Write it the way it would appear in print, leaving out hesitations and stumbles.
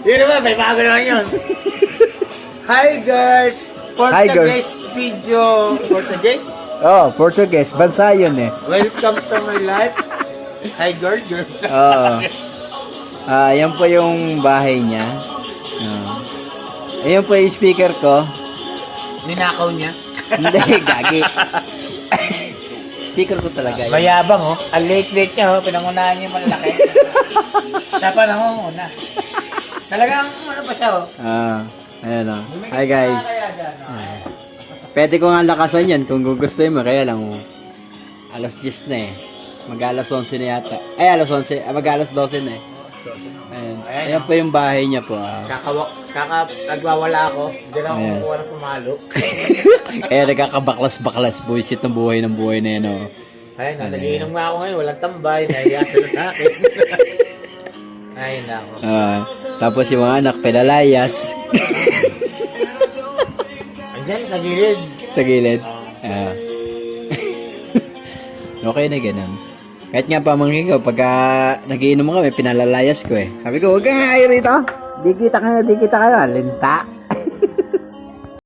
Yun naman, may bago naman yun. Hi guys! Hi, girl. Portuguese video. Portuguese? Oh, Portuguese. Bansa yun eh. Welcome to my life. Hi girl. Oo. Yan po yung bahay niya. Ayan po yung speaker ko. Ninakaw niya. Hindi, gagi. Speaker ko talaga yun. Mayabang oh. Ang late-late niya oh. Pinangunahan niya yung malaki. Dapat nangunguna. Talagang ano pa siya oh. Ayan o. Hi guys. Kaya dyan oh. Pwede ko nga lakasan yan kung gugustuhin mo. Kaya lang, alas 10 na eh. Mag-alas 11 na yata. Ay, alas 11. Mag-alas 12 na eh. Ayan. Ayan po yung bahay niya po. Nagwawala ako. Hindi na ako Ayan. kukuha ng pumalo. Kaya nagkakabaklas-baklas. Buisit ng buhay na yan o. Ay, nagiinom nga ako ngayon. Walang tambay. Nahiya sila sa akin. Ay, nako. Tapos yung mga anak, pedalayas. Andyan, sa gilid. Sa gilid. Okay na ganun. Kahit nga pamangkin ko, pagka nagiinom kami, pinalalayas ko eh. Sabi ko, huwag kang nga rito. Di kita kayo, linta.